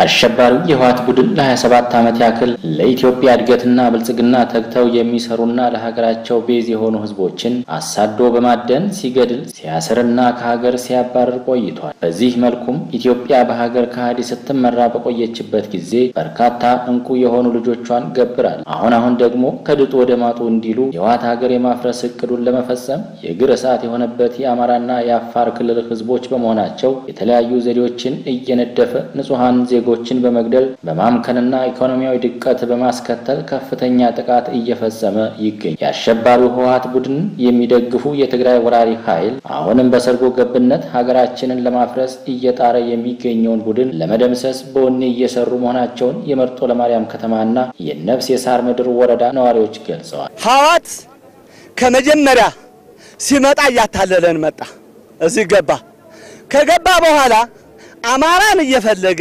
አሸባሪው የህወሓት ቡድን ለ27 ዓመት ያክል ለኢትዮጵያ እድገትና ብልጽግና ተግተው የሚሰሩና ለሀገራቸው ቤዝ የሆኑ ህዝቦችን አሳዶ በማደን ሲገድል ሲያስርና ከሀገር ሲያባረር ቆይቷል። በዚህ መልኩም ኢትዮጵያ በሀገር ከሃዲ ስትመራ በቆየችበት ጊዜ በርካታ እንቁ የሆኑ ልጆቿን ገብራል። አሁን ደግሞ ከድጡ ወደ ማጡ እንዲሉ የህወሓት ሀገር የማፍረስ እቅዱን ለመፈጸም የግር እሳት የሆነበት የአማራና የአፋር ክልል ህዝቦች በመሆናቸው የተለያዩ ዘዴዎችን እየነደፈ ንጹሃን ዜጎችን በመግደል በማምከንና ኢኮኖሚያዊ ድቀት በማስከተል ከፍተኛ ጥቃት እየፈጸመ ይገኛል። የአሸባሪው ህወሓት ቡድን የሚደግፉ የትግራይ ወራሪ ኃይል አሁንም በሰርጎ ገብነት ሀገራችንን ለማፍረስ እየጣረ የሚገኘውን ቡድን ለመደምሰስ በወኔ እየሰሩ መሆናቸውን የመርጦ ለማርያም ከተማና የነፍስ የሳር ምድር ወረዳ ነዋሪዎች ገልጸዋል። ህወሓት ከመጀመሪያ ሲመጣ ያታለለን መጣ። እዚህ ገባ። ከገባ በኋላ አማራን እየፈለገ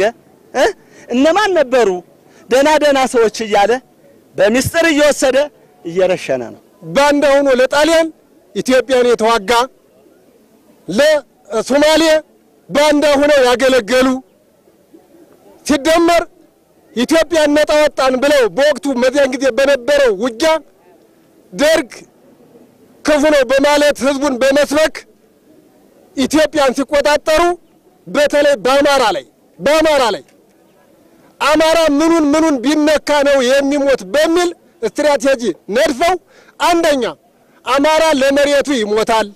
እነማን ነበሩ ደና ሰዎች እያለ በሚስጥር እየወሰደ እየረሸነ ነው። ባንዳ ሆኖ ለጣሊያን ኢትዮጵያን የተዋጋ ለሶማሌ ባንዳ ሆኖ ያገለገሉ ሲደመር ኢትዮጵያን ነጣ ወጣን ብለው በወቅቱ መዚያን ጊዜ በነበረው ውጊያ ደርግ ክፉ ነው በማለት ህዝቡን በመስበክ ኢትዮጵያን ሲቆጣጠሩ በተለይ በአማራ ላይ አማራ ምኑን ቢነካ ነው የሚሞት በሚል ስትራቴጂ ነድፈው አንደኛ አማራ ለመሬቱ ይሞታል፣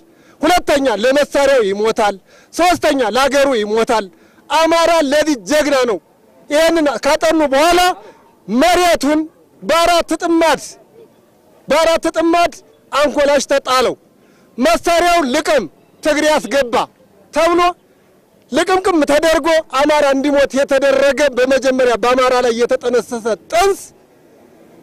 ሁለተኛ ለመሳሪያው ይሞታል፣ ሶስተኛ ለሀገሩ ይሞታል። አማራ ለዚህ ጀግና ነው። ይሄንን ካጠኑ በኋላ መሬቱን በአራት ጥማድ አንኮላሽ ተጣለው። መሳሪያውን ልቅም ትግሬ ያስገባ ተብሎ ልቅምቅም ተደርጎ አማራ እንዲሞት የተደረገ በመጀመሪያ በአማራ ላይ የተጠነሰሰ ጥንስ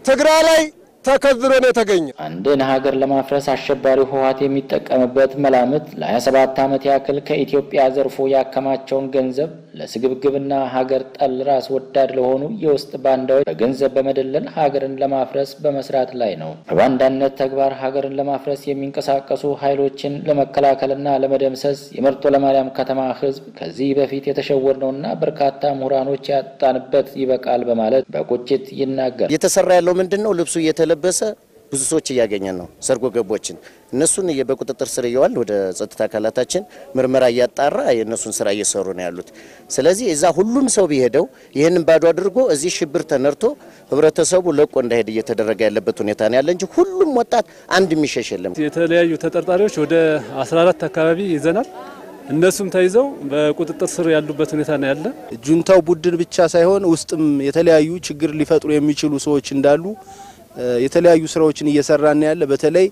ትግራይ ላይ ተከዝሮ ነው የተገኘ። አንድን ሀገር ለማፍረስ አሸባሪው ህወሓት የሚጠቀምበት መላምት ለ27 ዓመት ያክል ከኢትዮጵያ ዘርፎ ያከማቸውን ገንዘብ ለስግብግብና ሀገር ጠል ራስ ወዳድ ለሆኑ የውስጥ ባንዳዎች በገንዘብ በመደለል ሀገርን ለማፍረስ በመስራት ላይ ነው። በባንዳነት ተግባር ሀገርን ለማፍረስ የሚንቀሳቀሱ ኃይሎችን ለመከላከልና ለመደምሰስ የመርጦ ለማርያም ከተማ ህዝብ ከዚህ በፊት የተሸወርነውና በርካታ ምሁራኖች ያጣንበት ይበቃል በማለት በቁጭት ይናገራል። የተሰራ ያለው ምንድነው? ልብሱ የተለበሰ ብዙ ሰዎች ያገኘን ነው። ሰርጎ ገቦችን እነሱን በቁጥጥር ስር ይዋል ወደ ጸጥታ አካላታችን ምርመራ ያጣራ የነሱን ስራ እየሰሩ ነው ያሉት። ስለዚህ እዛ ሁሉም ሰው ቢሄደው ይሄንን ባዶ አድርጎ እዚህ ሽብር ተነርቶ ህብረተሰቡ ለቆ እንዳይሄድ እየተደረገ ያለበት ሁኔታ ነው ያለ እንጂ ሁሉም ወጣት አንድ የሚሸሽ የለም። የተለያዩ ተጠርጣሪዎች ወደ 14 አካባቢ ይዘናል። እነሱም ተይዘው በቁጥጥር ስር ያሉበት ሁኔታ ነው ያለ። ጁንታው ቡድን ብቻ ሳይሆን ውስጥም የተለያዩ ችግር ሊፈጥሩ የሚችሉ ሰዎች እንዳሉ የተለያዩ ስራዎችን እየሰራን ያለ በተለይ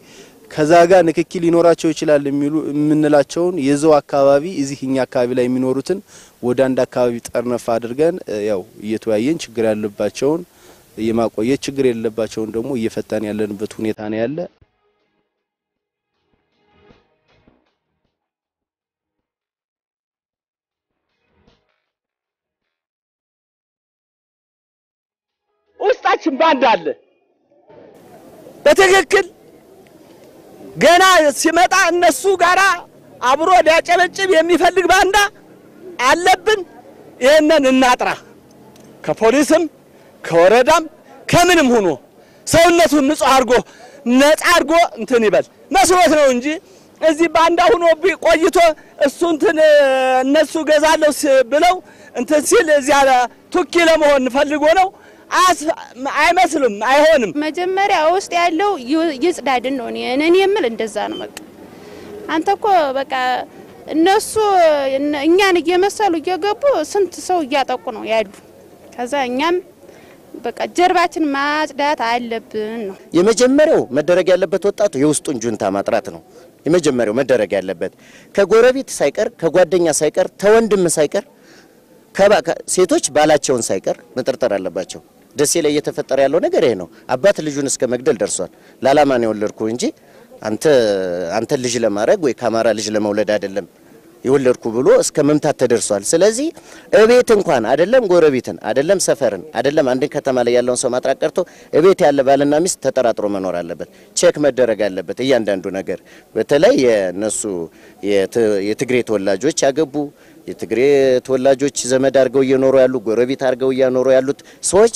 ከዛጋ ንክኪ ሊኖራቸው ይችላል የምንላቸውን የዘው አካባቢ እዚህኛ አካባቢ ላይ የሚኖሩትን ወደ አንድ አካባቢ ጠርነፋ አድርገን ያው እየተወያየን ችግር ያለባቸውን የማቆየት ችግር የሌለባቸውን ደግሞ እየፈታን ያለንበት ሁኔታ ነው ያለ። ውስጣችን ባንዳ አለ። በትክክል ገና ሲመጣ እነሱ ጋራ አብሮ ሊያጨበጭብ የሚፈልግ ባንዳ አለብን። ይሄንን እናጥራ። ከፖሊስም ከወረዳም ከምንም ሆኖ ሰውነቱን ንጹህ አርጎ ነፃ አርጎ እንትን ይበል መስሎት ነው እንጂ እዚህ ባንዳ ሆኖ ቆይቶ እሱ እንትን እነሱ ገዛለው ብለው እንትን ሲል እዚያ ቱኪ ለመሆን ፈልጎ ነው። አይመስልም፣ አይሆንም። መጀመሪያ ውስጥ ያለው ይጽዳድን ነው። እኔ የምል እንደዛ ነው። በቃ አንተኮ በቃ እነሱ እኛን እየመሰሉ እየገቡ ስንት ሰው እያጠቁ ነው ያሉ። ከዛ እኛም በቃ ጀርባችን ማጽዳት አለብን ነው የመጀመሪያው መደረግ ያለበት። ወጣቱ የውስጡን ጁንታ ማጥራት ነው የመጀመሪያው መደረግ ያለበት። ከጎረቤት ሳይቀር ከጓደኛ ሳይቀር ተወንድም ሳይቀር ሴቶች ባላቸውን ሳይቀር መጠርጠር አለባቸው። ደሴ ላይ እየተፈጠረ ያለው ነገር ይሄ ነው። አባት ልጁን እስከ መግደል ደርሷል። ላላማ ነው የወለድኩ እንጂ አንተ ልጅ ለማድረግ ወይ ካማራ ልጅ ለመውለድ አይደለም የወለድኩ ብሎ እስከ መምታት ተደርሷል። ስለዚህ እቤት እንኳን አይደለም ጎረቤትን አይደለም ሰፈርን አይደለም አንድ ከተማ ላይ ያለውን ሰው ማጥራት ቀርቶ እቤት ያለ ባልና ሚስት ተጠራጥሮ መኖር አለበት። ቼክ መደረግ አለበት እያንዳንዱ ነገር። በተለይ የነሱ የትግሬ ተወላጆች ያገቡ የትግሬ ተወላጆች ዘመድ አድርገው እየኖሩ ያሉ ጎረቤት አድርገው እየኖሩ ያሉት ሰዎች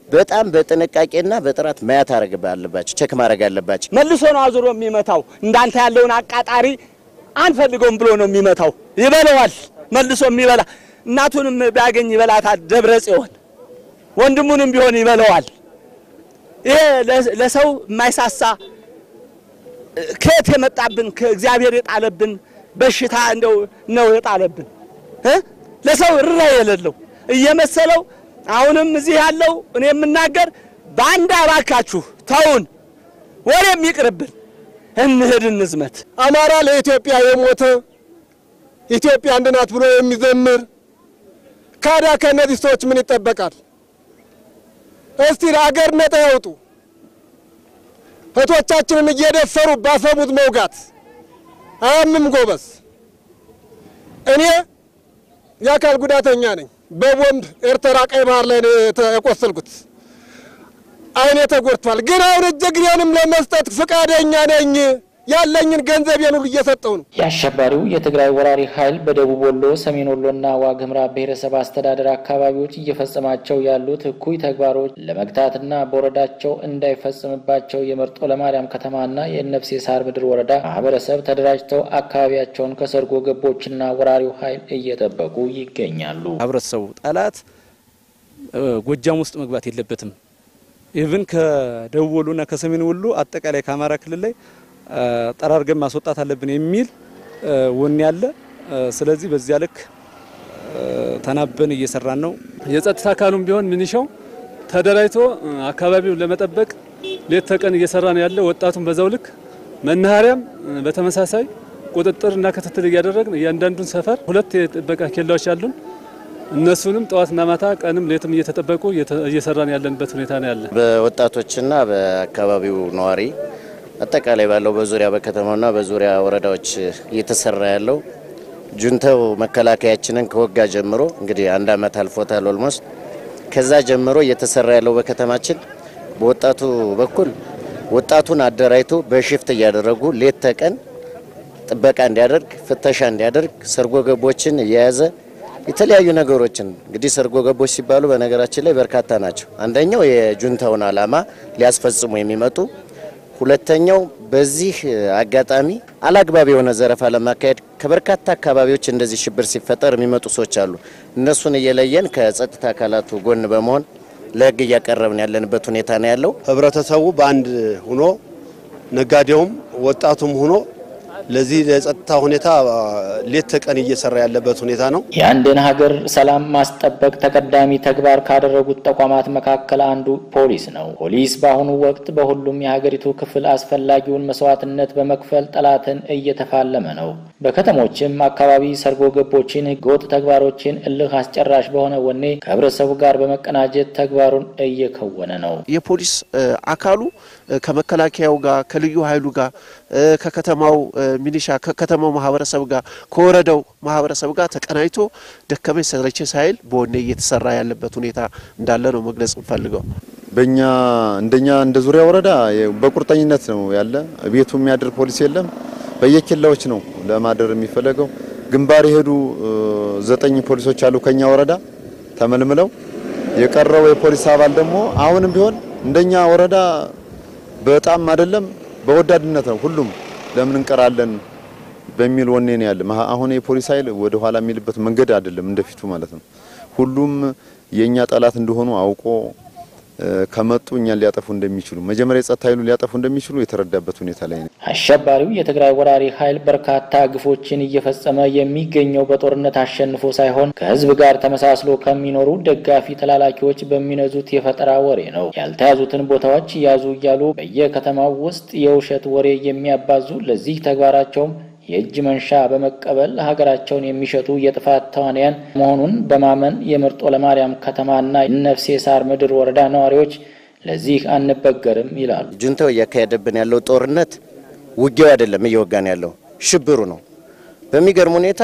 በጣም በጥንቃቄና በጥራት ማየት አለባቸው፣ ቼክ ማድረግ አለባቸው። መልሶ ነው አዙሮ የሚመታው። እንዳንተ ያለውን አቃጣሪ አንፈልገውም ብሎ ነው የሚመታው። ይበለዋል መልሶ የሚበላ እናቱንም ቢያገኝ ይበላታል። ደብረጽዮን ወንድሙንም ቢሆን ይበለዋል። ይሄ ለሰው የማይሳሳ ከየት የመጣብን ከእግዚአብሔር የጣለብን በሽታ እንደው ነው የጣለብን ለሰው ርራ የሌለው እየመሰለው አሁንም እዚህ ያለው እኔ የምናገር ባንዳ ባካችሁ ተውን፣ ወሬም ይቅርብን፣ እንሂድ እንዝመት። አማራ ለኢትዮጵያ የሞተ ኢትዮጵያ አንድ ናት ብሎ የሚዘምር ካዳ ከነዚህ ሰዎች ምን ይጠበቃል? እስቲ ለአገር ነጣ ያውጡ። እህቶቻችንን እየደፈሩ ባፈሙት መውጋት አያምም ጎበዝ። እኔ የአካል ጉዳተኛ ነኝ። በቦምብ ኤርትራ ቀይ ባህር ላይ የቆሰልኩት አይኔ ተጎድቷል። ግን አሁን እጀግሬንም ለመስጠት ፍቃደኛ ነኝ። ያለኝን ገንዘቤን ሁሉ እየሰጠው ነው። የአሸባሪው የትግራይ ወራሪ ኃይል በደቡብ ወሎ፣ ሰሜን ወሎና ዋግምራ ብሔረሰብ አስተዳደር አካባቢዎች እየፈጸማቸው ያሉት እኩይ ተግባሮች ለመግታትና በወረዳቸው እንዳይፈጽምባቸው የመርጦ ለማርያም ከተማና የነፍሴ ሳር ምድር ወረዳ ማህበረሰብ ተደራጅተው አካባቢያቸውን ከሰርጎ ገቦችና ወራሪው ኃይል እየጠበቁ ይገኛሉ። ህብረተሰቡ ጠላት ጎጃም ውስጥ መግባት የለበትም። ኢቭን ከደቡብ ወሎና ከሰሜን ወሎ አጠቃላይ ከአማራ ክልል ላይ ጠራርገን ማስወጣት አለብን የሚል ወኔ ያለ። ስለዚህ በዚያ ልክ ተናበን እየሰራን ነው። የጸጥታ አካሉም ቢሆን ምንሻው ተደራጅቶ አካባቢውን ለመጠበቅ ሌት ተቀን እየሰራ ነው ያለ። ወጣቱን በዛው ልክ መናኸሪያም በተመሳሳይ ቁጥጥርና ክትትል እያደረግን እያንዳንዱን ሰፈር 2 የጥበቃ ኬላዎች አሉን። እነሱንም ጠዋትና ማታ ቀንም ሌትም እየተጠበቁ እየሰራን ያለንበት ሁኔታ ነው ያለ። በወጣቶችና በአካባቢው ነዋሪ አጠቃላይ ባለው በዙሪያ በከተማውና በዙሪያ ወረዳዎች እየተሰራ ያለው ጁንታው መከላከያችንን ከወጋ ጀምሮ እንግዲህ 1 አመት አልፎታል ኦልሞስት። ከዛ ጀምሮ እየተሰራ ያለው በከተማችን በወጣቱ በኩል ወጣቱን አደራጅቶ በሽፍት እያደረጉ ሌት ተቀን ጥበቃ እንዲያደርግ ፍተሻ እንዲያደርግ ሰርጎ ገቦችን እየያዘ የተለያዩ ነገሮችን እንግዲህ ሰርጎ ገቦች ሲባሉ በነገራችን ላይ በርካታ ናቸው። አንደኛው የጁንታውን አላማ ሊያስፈጽሙ የሚመጡ፣ ሁለተኛው በዚህ አጋጣሚ አላግባብ የሆነ ዘረፋ ለማካሄድ ከበርካታ አካባቢዎች እንደዚህ ሽብር ሲፈጠር የሚመጡ ሰዎች አሉ። እነሱን እየለየን ከጸጥታ አካላቱ ጎን በመሆን ለህግ እያቀረብን ያለንበት ሁኔታ ነው ያለው። ህብረተሰቡ በአንድ ሆኖ ነጋዴውም ወጣቱም ሆኖ ለዚህ ለጸጥታ ሁኔታ ሌት ተቀን እየሰራ ያለበት ሁኔታ ነው። የአንድን ሀገር ሰላም ማስጠበቅ ተቀዳሚ ተግባር ካደረጉት ተቋማት መካከል አንዱ ፖሊስ ነው። ፖሊስ በአሁኑ ወቅት በሁሉም የሀገሪቱ ክፍል አስፈላጊውን መስዋዕትነት በመክፈል ጠላትን እየተፋለመ ነው። በከተሞችም አካባቢ ሰርጎ ገቦችን፣ ህገወጥ ተግባሮችን እልህ አስጨራሽ በሆነ ወኔ ከህብረተሰቡ ጋር በመቀናጀት ተግባሩን እየከወነ ነው። የፖሊስ አካሉ ከመከላከያው ጋር ከልዩ ኃይሉ ጋር ከከተማው ሚሊሻ ከከተማው ማህበረሰብ ጋር ከወረዳው ማህበረሰብ ጋር ተቀናይቶ ደከመኝ ሰለቸኝ ሳይል በወኔ እየተሰራ ያለበት ሁኔታ እንዳለ ነው መግለጽ እንፈልገው። እንደኛ እንደ ዙሪያ ወረዳ በቁርጠኝነት ነው ያለ። ቤቱ የሚያድር ፖሊስ የለም። በየኬላዎች ነው ለማደር የሚፈለገው። ግንባር ይሄዱ 9 ፖሊሶች አሉ ከኛ ወረዳ ተመልምለው። የቀረው የፖሊስ አባል ደግሞ አሁንም ቢሆን እንደኛ ወረዳ በጣም አይደለም በወዳድነት ነው ሁሉም ለምን እንቀራለን በሚል ወኔ ነው ያለ። አሁን የፖሊስ ኃይል ወደ ኋላ የሚልበት መንገድ አይደለም እንደፊቱ ማለት ነው። ሁሉም የኛ ጠላት እንደሆኑ አውቆ ከመጡ እኛን ሊያጠፉ እንደሚችሉ መጀመሪያ የጸጥታ ኃይሉ ሊያጠፉ እንደሚችሉ የተረዳበት ሁኔታ ላይ ነው። አሸባሪው የትግራይ ወራሪ ኃይል በርካታ ግፎችን እየፈጸመ የሚገኘው በጦርነት አሸንፎ ሳይሆን ከህዝብ ጋር ተመሳስሎ ከሚኖሩ ደጋፊ ተላላኪዎች በሚነዙት የፈጠራ ወሬ ነው። ያልተያዙትን ቦታዎች ያዙ እያሉ በየከተማው ውስጥ የውሸት ወሬ የሚያባዙ ለዚህ ተግባራቸው የእጅ መንሻ በመቀበል ሀገራቸውን የሚሸጡ የጥፋት ተዋንያን መሆኑን በማመን የመርጦ ለማርያም ከተማና የነፍሴ ሳር ምድር ወረዳ ነዋሪዎች ለዚህ አንበገርም ይላሉ። ጁንታው እያካሄደብን ያለው ጦርነት ውጊያው አይደለም እየወጋን ያለው ሽብሩ ነው። በሚገርም ሁኔታ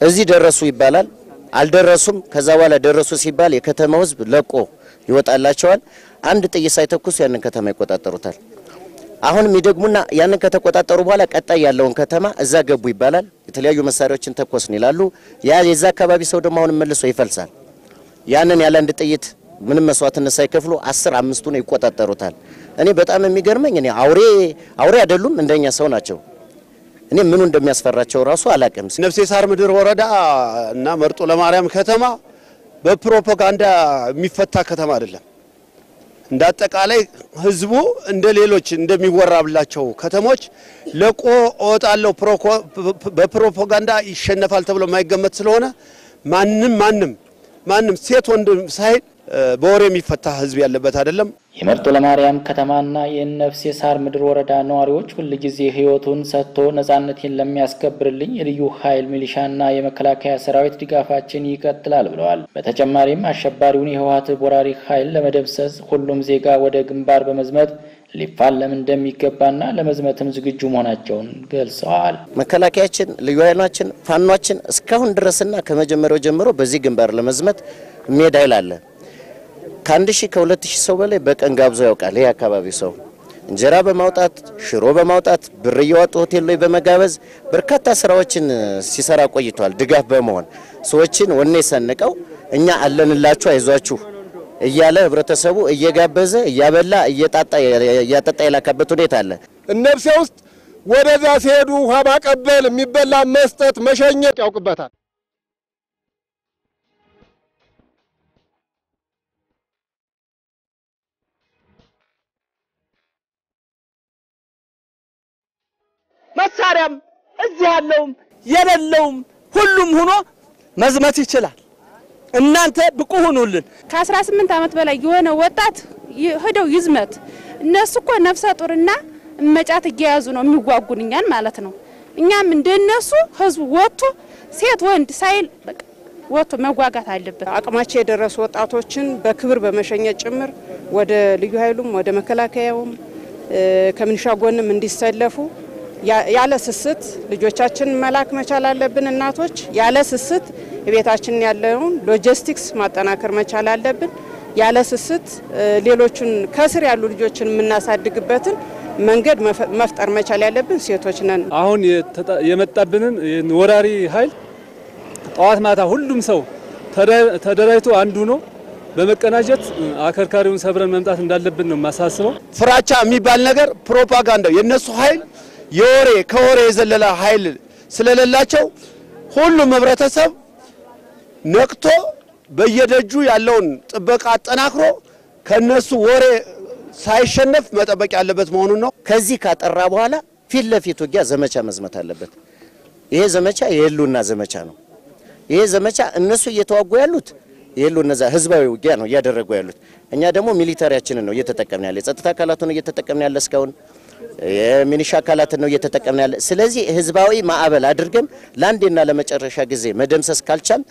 እዚህ ደረሱ ይባላል፣ አልደረሱም። ከዛ በኋላ ደረሱ ሲባል የከተማው ህዝብ ለቆ ይወጣላቸዋል። አንድ ጥይት ሳይተኩስ ያንን ከተማ ይቆጣጠሩታል። አሁን የሚደግሙና ያንን ከተቆጣጠሩ በኋላ ቀጣይ ያለውን ከተማ እዛ ገቡ ይባላል። የተለያዩ መሳሪያዎችን ተኮስን ይላሉ። ያ የዛ አካባቢ ሰው ደግሞ አሁን መልሶ ይፈልሳል። ያንን ያለ አንድ ጥይት ምንም መስዋዕትነት ሳይከፍሉ 15 ነው ይቆጣጠሩታል። እኔ በጣም የሚገርመኝ እኔ አውሬ አይደሉም እንደኛ ሰው ናቸው። እኔ ምኑ እንደሚያስፈራቸው ራሱ አላቅም። ነፍሴ ሳር ምድር ወረዳ እና መርጦ ለማርያም ከተማ በፕሮፓጋንዳ የሚፈታ ከተማ አይደለም። እንዳጠቃላይ ህዝቡ እንደሌሎች እንደሚወራብላቸው ከተሞች ለቆ ወጣለው በፕሮፓጋንዳ ይሸነፋል ተብሎ የማይገመት ስለሆነ ማንም ሴት ወንድም ሳይል በወሬ የሚፈታ ህዝብ ያለበት አይደለም። የመርጦ ለማርያም ከተማና የነፍሴ ሳር ምድር ወረዳ ነዋሪዎች ሁልጊዜ ህይወቱን ሰጥቶ ነጻነትን ለሚያስከብርልኝ የልዩ ኃይል ሚሊሻና የመከላከያ ሰራዊት ድጋፋችን ይቀጥላል ብለዋል። በተጨማሪም አሸባሪውን የህወሓት ወራሪ ኃይል ለመደምሰስ ሁሉም ዜጋ ወደ ግንባር በመዝመት ሊፋለም እንደሚገባና ለመዝመትም ዝግጁ መሆናቸውን ገልጸዋል። መከላከያችን፣ ልዩ ኃይላችን፣ ፋኖችን እስካሁን ድረስና ከመጀመሪያው ጀምሮ በዚህ ግንባር ለመዝመት ሜዳ ይላል። ከ1000 ከ2000 ሰው በላይ በቀን ጋብዞ ያውቃል። ይሄ አካባቢ ሰው እንጀራ በማውጣት ሽሮ በማውጣት ብር እያወጡ ሆቴል ላይ በመጋበዝ በርካታ ስራዎችን ሲሰራ ቆይቷል። ድጋፍ በመሆን ሰዎችን ወኔ ሰንቀው እኛ አለንላችሁ አይዟችሁ እያለ ህብረተሰቡ እየጋበዘ እያበላ እያጠጣ የላካበት ሁኔታ አለ። ነፍሴ ውስጥ ወደዛ ሲሄዱ ውሃ ማቀበል፣ የሚበላ መስጠት፣ መሸኘት ያውቅበታል። መሳሪያም እዚህ ያለውም የሌለውም ሁሉም ሆኖ መዝመት ይችላል። እናንተ ብቁ ሁኑልን። ከ18 ዓመት በላይ የሆነ ወጣት ሄደው ይዝመት። እነሱ እኮ ነፍሰ ጡርና መጫት እየያዙ ነው የሚዋጉንኛን ማለት ነው። እኛም እንደነሱ ህዝብ ወጥቶ ሴት ወንድ ሳይል በቃ ወጥቶ መጓጋት አለበት። አቅማቸው የደረሱ ወጣቶችን በክብር በመሸኘት ጭምር ወደ ልዩ ኃይሉም ወደ መከላከያውም ከሚሊሻ ጎንም እንዲሰለፉ ያለ ስስት ልጆቻችን መላክ መቻል አለብን። እናቶች ያለ ስስት ቤታችን ያለውን ሎጂስቲክስ ማጠናከር መቻል አለብን። ያለ ስስት ሌሎችን ከስር ያሉ ልጆችን የምናሳድግበትን መንገድ መፍጠር መቻል ያለብን ሴቶች ነን። አሁን የመጣብንን ወራሪ ኃይል ጧት ማታ ሁሉም ሰው ተደራጅቶ አንዱ ነው በመቀናጀት አከርካሪውን ሰብረን መምጣት እንዳለብን ነው ማሳስበው። ፍራቻ የሚባል ነገር ፕሮፓጋንዳ የነሱ ኃይል የወሬ ከወሬ የዘለለ ኃይል ስለሌላቸው ሁሉም ህብረተሰብ ነቅቶ በየደጁ ያለውን ጥበቃ አጠናክሮ ከነሱ ወሬ ሳይሸነፍ መጠበቅ ያለበት መሆኑን ነው። ከዚህ ካጠራ በኋላ ፊት ለፊት ውጊያ ዘመቻ መዝመት አለበት። ይሄ ዘመቻ የህልውና ዘመቻ ነው። ይሄ ዘመቻ እነሱ እየተዋጉ ያሉት የህልውና ህዝባዊ ውጊያ ነው እያደረጉ ያሉት። እኛ ደግሞ ሚሊታሪያችንን ነው እየተጠቀምን ያለ፣ የጸጥታ አካላቱን እየተጠቀምን ያለ፣ እስካሁን የሚኒሻ አካላትን ነው እየተጠቀምን ያለ። ስለዚህ ህዝባዊ ማዕበል አድርገን ለአንዴና ለመጨረሻ ጊዜ መደምሰስ ካልቻል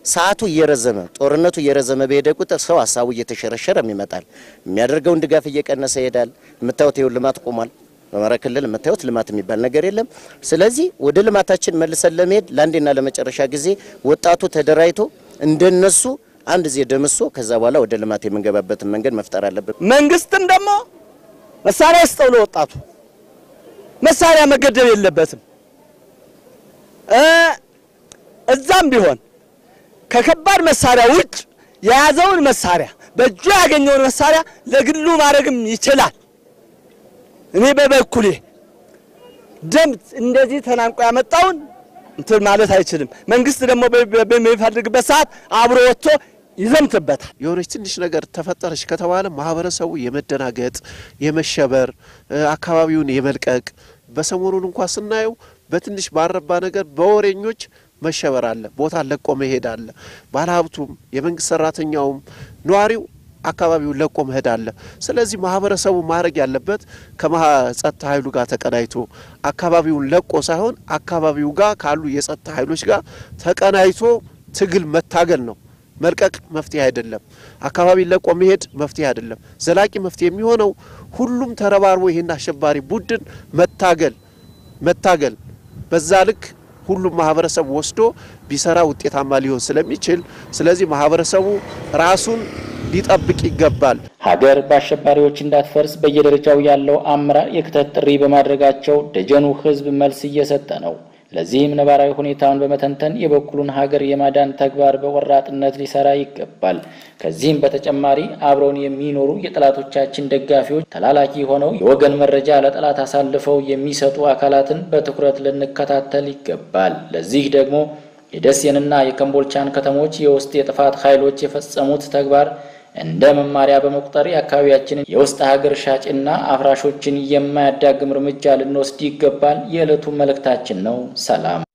ሰዓቱ እየረዘመ ጦርነቱ እየረዘመ በሄደ ቁጥር ሰው ሐሳቡ እየተሸረሸረ ይመጣል። የሚያደርገውን ድጋፍ እየቀነሰ ይሄዳል። የምታዩት ይኸው ልማት ቆሟል። በአማራ ክልል የምታዩት ልማት የሚባል ነገር የለም። ስለዚህ ወደ ልማታችን መልሰን ለመሄድ ለአንዴና ለመጨረሻ ጊዜ ወጣቱ ተደራጅቶ እንደነሱ አንድ ጊዜ ደምሶ ከዛ በኋላ ወደ ልማት የምንገባበትን መንገድ መፍጠር አለበት። መንግስትም ደግሞ መሳሪያ ይስጠው ለወጣቱ። መሳሪያ መገደብ የለበትም። እዛም ቢሆን ከከባድ መሳሪያ ውጭ የያዘውን መሳሪያ በእጁ ያገኘውን መሳሪያ ለግሉ ማድረግም ይችላል። እኔ በበኩሌ ደም እንደዚህ ተናንቆ ያመጣውን እንትን ማለት አይችልም። መንግስት ደግሞ በሚፈልግበት ሰዓት አብሮ ወጥቶ ይዘምትበታል። የሆነች ትንሽ ነገር ተፈጠረች ከተባለ ማህበረሰቡ የመደናገጥ የመሸበር አካባቢውን የመልቀቅ በሰሞኑን እንኳን ስናየው በትንሽ ባረባ ነገር በወሬኞች መሸበር አለ፣ ቦታ ለቆ መሄድ አለ። ባለሀብቱም የመንግስት ሰራተኛውም ነዋሪው አካባቢውን ለቆ መሄድ አለ። ስለዚህ ማህበረሰቡ ማድረግ ያለበት ከጸጥታ ኃይሉ ጋር ተቀናይቶ አካባቢውን ለቆ ሳይሆን አካባቢው ጋር ካሉ የጸጥታ ኃይሎች ጋር ተቀናይቶ ትግል መታገል ነው። መልቀቅ መፍትሄ አይደለም። አካባቢ ለቆ መሄድ መፍትሄ አይደለም። ዘላቂ መፍትሄ የሚሆነው ሁሉም ተረባርቦ ይሄን አሸባሪ ቡድን መታገል በዛ ልክ ሁሉም ማህበረሰብ ወስዶ ቢሰራ ውጤታማ ሊሆን ስለሚችል ስለዚህ ማህበረሰቡ ራሱን ሊጠብቅ ይገባል። ሀገር በአሸባሪዎች እንዳትፈርስ በየደረጃው ያለው አመራር የክተት ጥሪ በማድረጋቸው ደጀኑ ህዝብ መልስ እየሰጠ ነው። ለዚህም ነባራዊ ሁኔታውን በመተንተን የበኩሉን ሀገር የማዳን ተግባር በወራጥነት ሊሰራ ይገባል። ከዚህም በተጨማሪ አብረውን የሚኖሩ የጠላቶቻችን ደጋፊዎች ተላላኪ ሆነው የወገን መረጃ ለጠላት አሳልፈው የሚሰጡ አካላትን በትኩረት ልንከታተል ይገባል። ለዚህ ደግሞ የደሴንና የኮምቦልቻን ከተሞች የውስጥ የጥፋት ኃይሎች የፈጸሙት ተግባር እንደ መማሪያ በመቁጠር የአካባቢያችንን የውስጥ ሀገር ሻጭና አፍራሾችን የማያዳግም እርምጃ ልንወስድ ይገባል የዕለቱ መልእክታችን ነው። ሰላም።